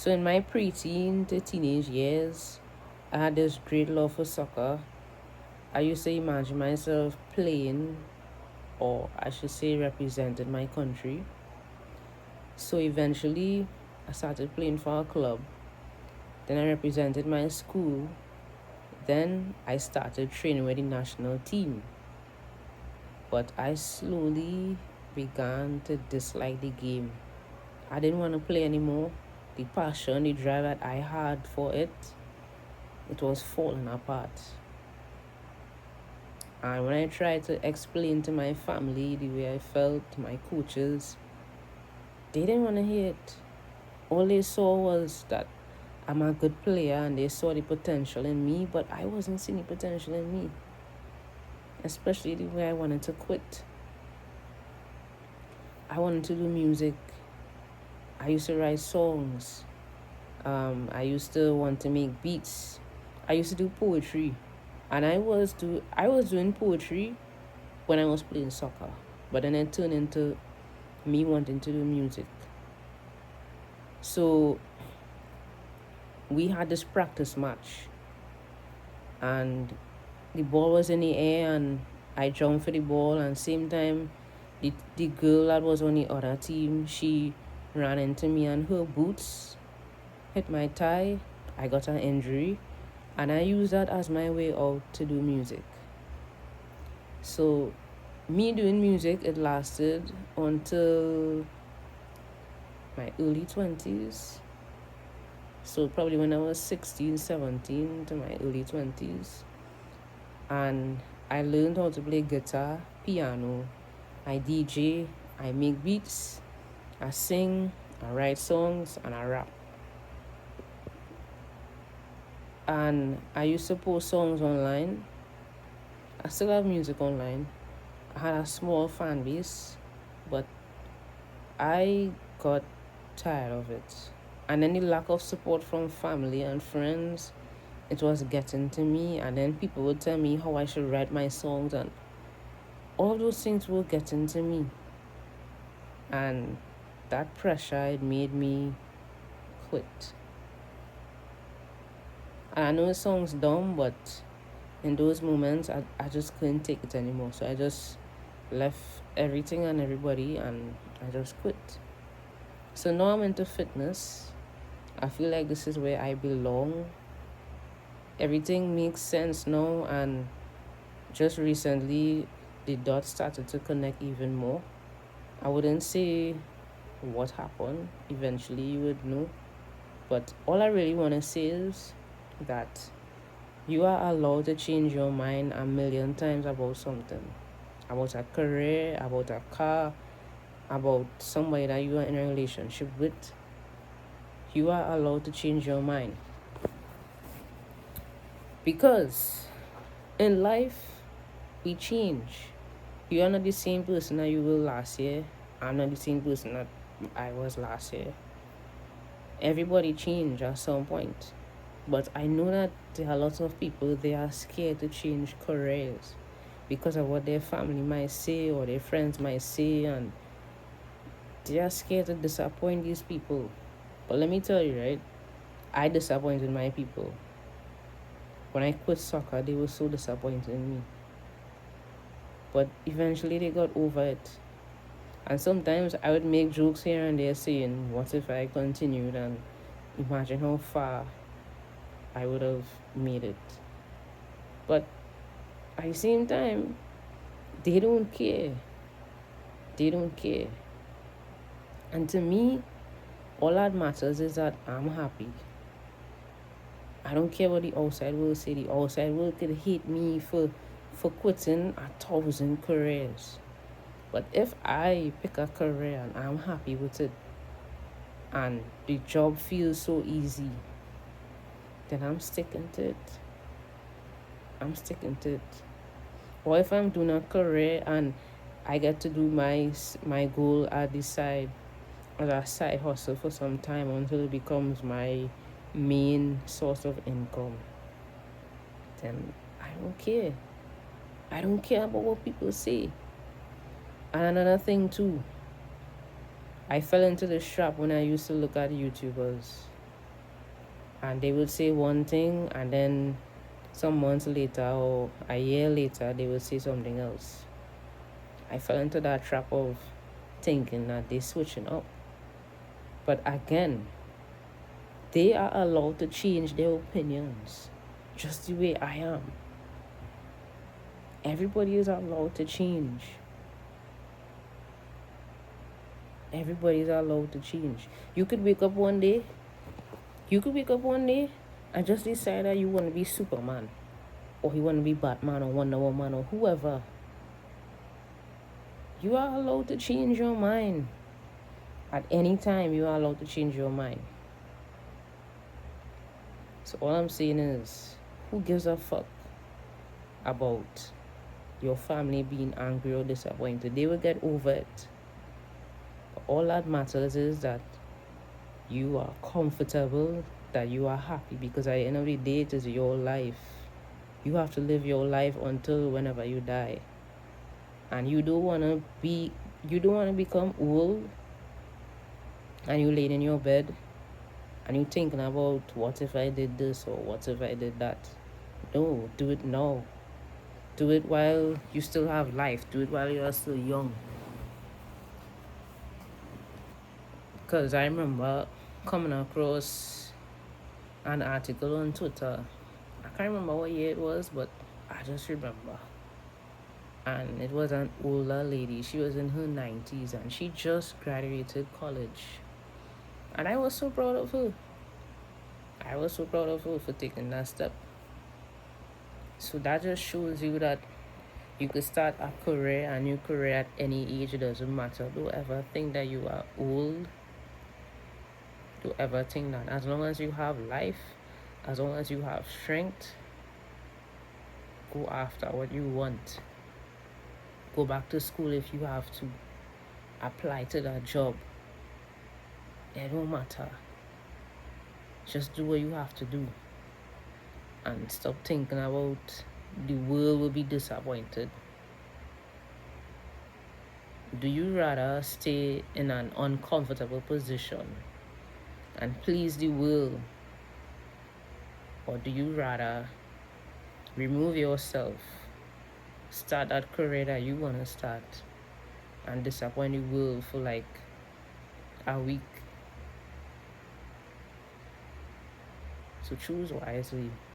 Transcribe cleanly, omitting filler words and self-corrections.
So in my preteen to teenage years, I had this great love for soccer. I used to imagine myself playing, or I should say represented my country. So eventually I started playing for a club. Then I represented my school. Then I started training with the national team. But I slowly began to dislike the game. I didn't want to play anymore. The passion, the drive that I had for it was falling apart. And when I tried to explain to my family the way I felt, to my coaches, they didn't want to hear it. All they saw was that I'm a good player and they saw the potential in me, but I wasn't seeing the potential in me, especially the way I wanted to quit. I wanted to do music. I used to write songs. I used to want to make beats. I used to do poetry, and I was doing poetry when I was playing soccer, but then it turned into me wanting to do music. So we had this practice match, and the ball was in the air, and I jumped for the ball, and same time, the girl that was on the other team, she ran into me, and her boots hit my thigh. I got an injury, and I used that as my way out to do music. So me doing music, it lasted until my early 20s. So probably when I was 16, 17 to my early 20s. And I learned how to play guitar, piano. I DJ, I make beats, I sing, I write songs, and I rap. And I used to post songs online. I still have music online. I had a small fan base, but I got tired of it. And then the lack of support from family and friends, it was getting to me. And then people would tell me how I should write my songs, and all those things were getting to me. And that pressure, it made me quit. And I know it sounds dumb, but in those moments, I just couldn't take it anymore. So I just left everything and everybody, and I just quit. So now I'm into fitness. I feel like this is where I belong. Everything makes sense now, and just recently the dots started to connect even more. I wouldn't say what happened. Eventually you would know. But all I really want to say is that you are allowed to change your mind a million times about something. About a career, about a car, about somebody that you are in a relationship with. You are allowed to change your mind. Because in life, we change. You are not the same person that you were last year. I'm not the same person that I was last year. Everybody change at some point. But I know that there are lots of people, they are scared to change careers because of what their family might say or their friends might say, and they are scared to disappoint these people. But let me tell you, right? I disappointed my people. When I quit soccer, they were so disappointed in me. But eventually they got over it. And sometimes I would make jokes here and there saying, what if I continued, and imagine how far I would have made it. But at the same time, they don't care. They don't care. And to me, all that matters is that I'm happy. I don't care what the outside world say. The outside world could hate me for quitting 1,000 careers. But if I pick a career and I'm happy with it, and the job feels so easy, then I'm sticking to it. I'm sticking to it. Or if I'm doing a career and I get to do my goal at the side as a side hustle for some time until it becomes my main source of income, then I don't care. I don't care about what people say. And another thing too, I fell into this trap when I used to look at YouTubers. And they would say one thing, and then some months later or a year later, they will say something else. I fell into that trap of thinking that they're switching up. But again, they are allowed to change their opinions just the way I am. Everybody is allowed to change. Everybody is allowed to change. You could wake up one day and just decide that you want to be Superman, or you want to be Batman or Wonder Woman or whoever. You are allowed to change your mind. At any time, you are allowed to change your mind. So all I'm saying is, who gives a fuck about your family being angry or disappointed? They will get over it. But all that matters is that you are comfortable, that you are happy, because at the end of the day, it is your life. You have to live your life until whenever you die. And you don't want to become old and you laying in your bed and you thinking about, what if I did this or what if I did that? No, do it now. Do it while you still have life. Do it while you are still young. Because I remember coming across an article on Twitter. I can't remember what year it was, but I just remember. And it was an older lady. She was in her 90s and she just graduated college. And I was so proud of her. I was so proud of her for taking that step. So that just shows you that you could start a career, a new career at any age. It doesn't matter. Don't ever think that you are old. Don't ever think that. As long as you have life, as long as you have strength, go after what you want. Go back to school if you have to. Apply to that job. It don't matter. Just do what you have to do. And stop thinking about the world will be disappointed. Do you rather stay in an uncomfortable position and please the world? Or do you rather remove yourself, start that career that you want to start, and disappoint the world for like a week? So choose wisely.